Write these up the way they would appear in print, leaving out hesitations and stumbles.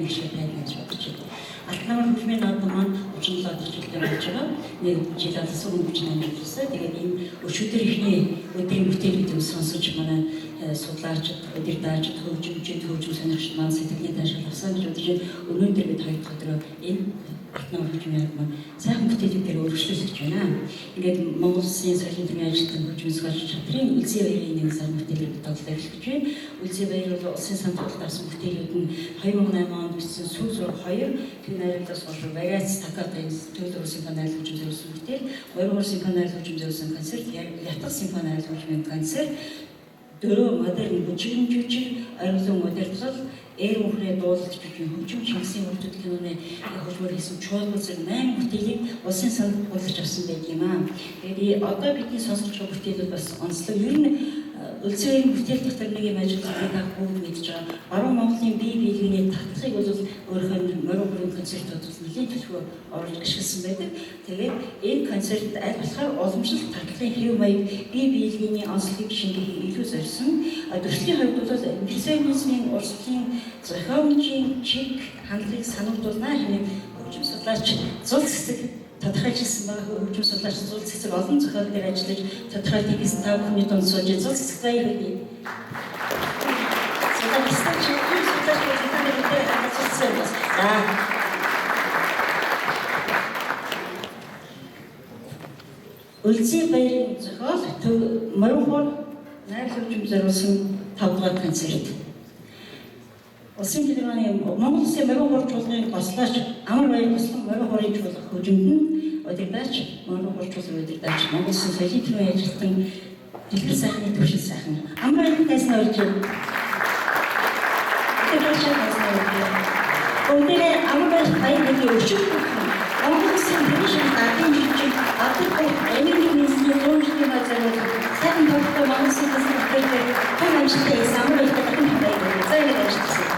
их шиг тайлбар гэж бодож байна. Алтнамар хөгжмийн наадам маань 37 жилдээ болж байгаа. Нэг жил алсан хөгжмийн наадамсаа тэгээд энэ өчигдөр ихний өдрийн бүтээлүүдийг сонсож манай судлаачид, удирдаачид, хөгжимчид, хөгжим сонирхчид маань сэтгэлийн таашаал авсан гэж бодож байна. Өнөөдөр бид хоёр дахь өдрөө энэ Алтнамар хөгжмийн наадам сайхан бүтээлүүдээр өргөжлүүлж байна. Ингээд Монгол Улсын соёлын төвийн ажилтан хөгжмийн сургууль чатрын Үлзий баярын нэг сар бүтээлүүд тоглож эхэлж байна. Үлзий баяр бол улсын сандралд авсан бүтээлүүд нь 2008 онд бичсэн Сүг зураг 2 тэр найруулгаас болж Вариац Такатын төлөв симфони айлгаж үзүүлсэн бүтээл, Оргор симфони айлгаж үзүүлсэн концерт, Ятгах симфони айлгаж үзүүлсэн концерт, дөрөв модерн бүжигэн жүжиг, оюулын удирдгал, эр бүхрээ дуулалт бүжиг хөгжим Чингисийн урдууд киноны хөгжмөр хийсэн чуулган зэрэг 8 бүтээлийг улсын сандралд болгож авсан байдаг юм аа. Тэгээд одоо бидний сонсож байгаа бүтээлүүд бас онцлог. Ер нь Үлзий бүтээл дотор нэг юм ажиллаж байгаа бүгд мэдж байгаа. Баруун Монголын бие биелэгний татхыг бол өөрийнхөө морин бүрийн концертууд нэлээд төлхөө оруулж ашигласан байдаг. Тэгээд энэ концерт аль болохоор уламжлалт татхын хэв маяг бие биелэгний онцлогийг шингээхийг илүү зорьсон. Төрслийн хувьд бол импрессионизмын урсгалын зохиомжийн чиг хандлагыг санагдуулна хэмээн хөгжим судлаач Зул Цэцэг тодорхойлжсэн байгаа. Хөгжим судлаач Зул Цэцэг олон зохиол дээр ажиллаж тодорхой текст тав хүний дунд сууж Зул Цэцэг баяр хүргэе. Судлаач гэдэг хангалттай бас. Үлзий баярын зохиол төв моринхор найр хөгжим зориулсан 5 дугаар концерт. Улсын телевизийн Монгол Улсын моринхор чуулганы гослооч Амар баяр гослон моринхорын чуулга хөгжимд нь удирдаач моринхор чуулганы удирдаач Монгол Улсын соёлын төвийн ажилтан дэлгэр сайхны төвшин сайхан Амар баярын тайсан орж байна. Өнөөдөр Амар баярын өчиг Монгол Улсын төвшин гадны жижиг Африк эмигрэсний төвшин мазарууд сайхан тогтмол Монгол Улсын төсөлтөөр хэн амжилттай байсан Амар баярын баяр зайлшгүй ажилласан.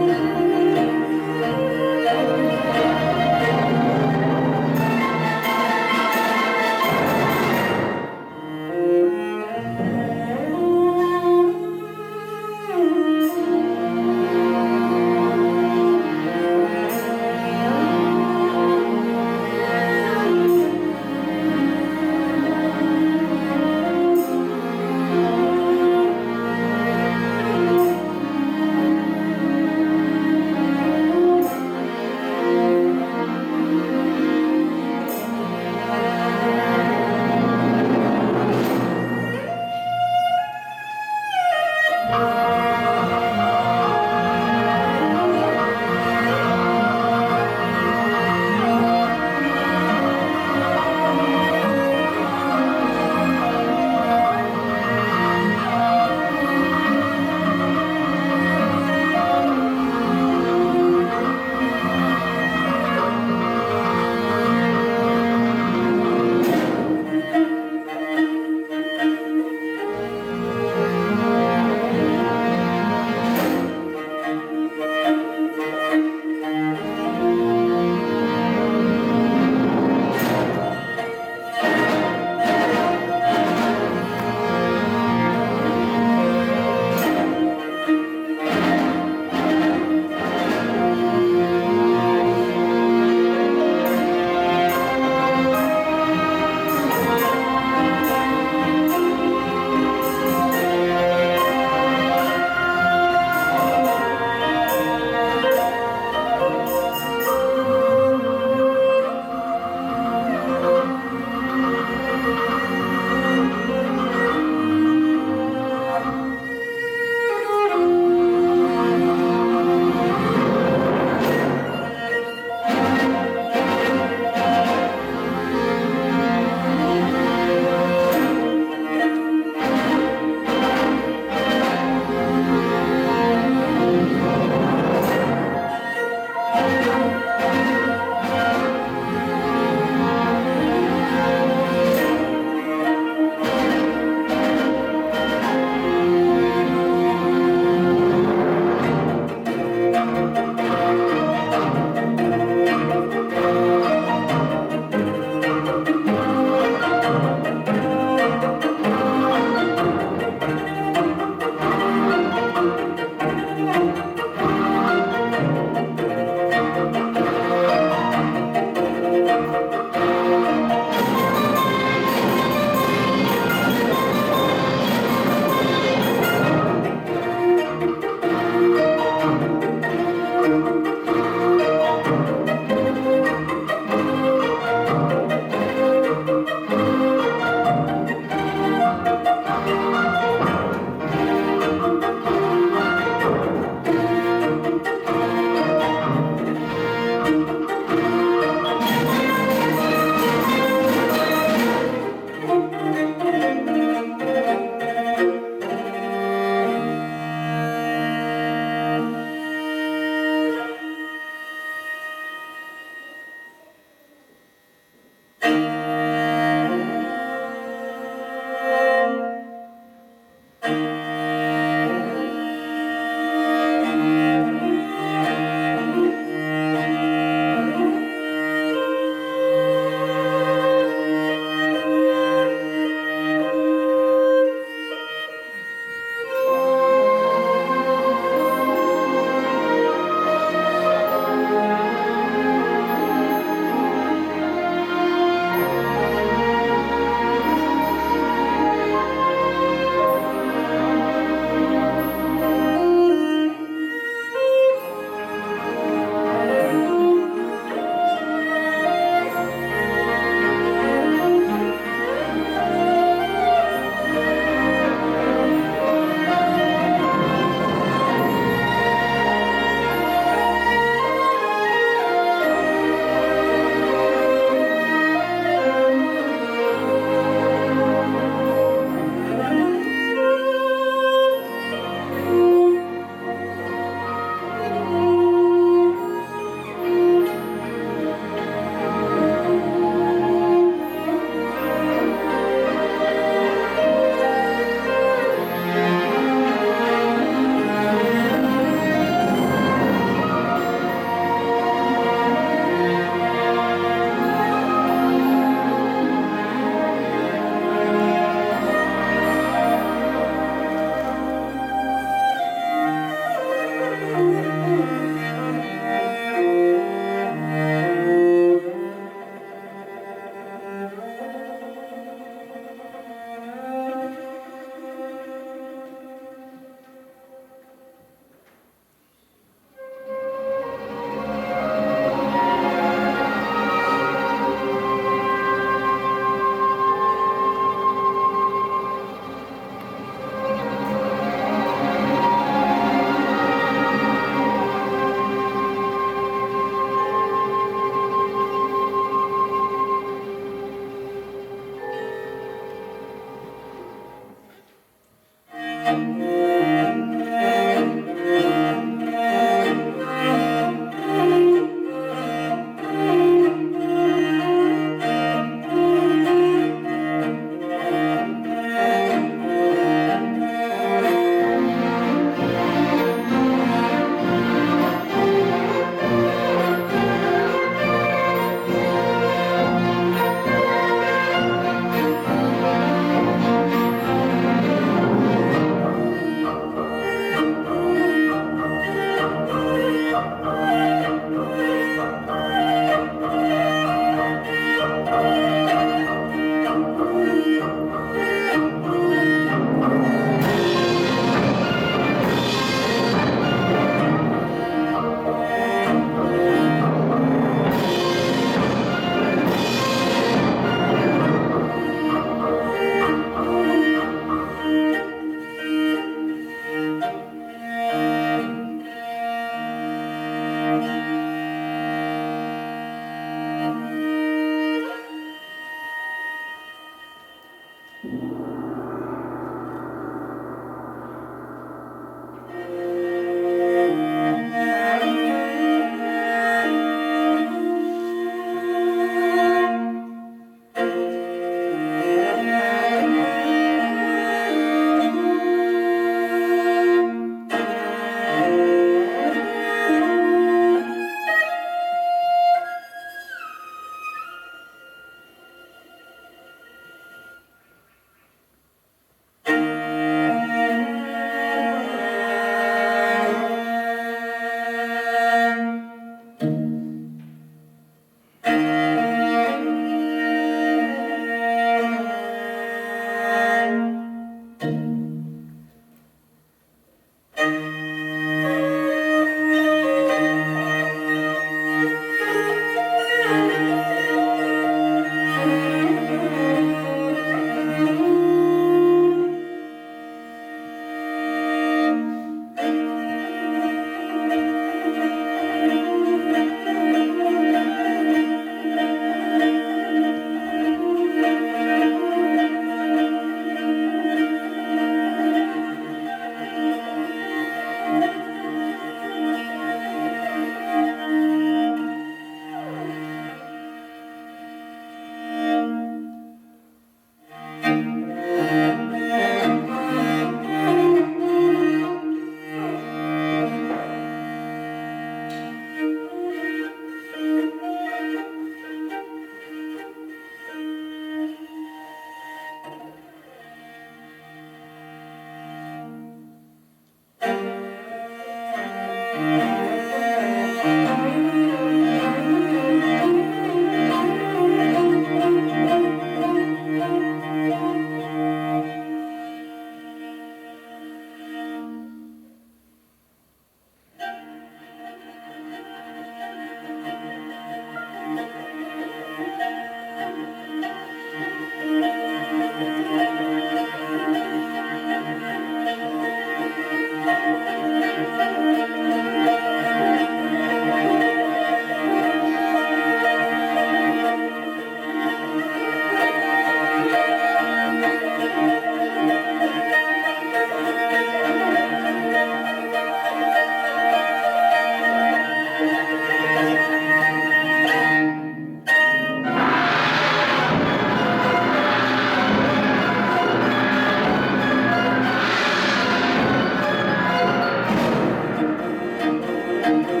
Thank you.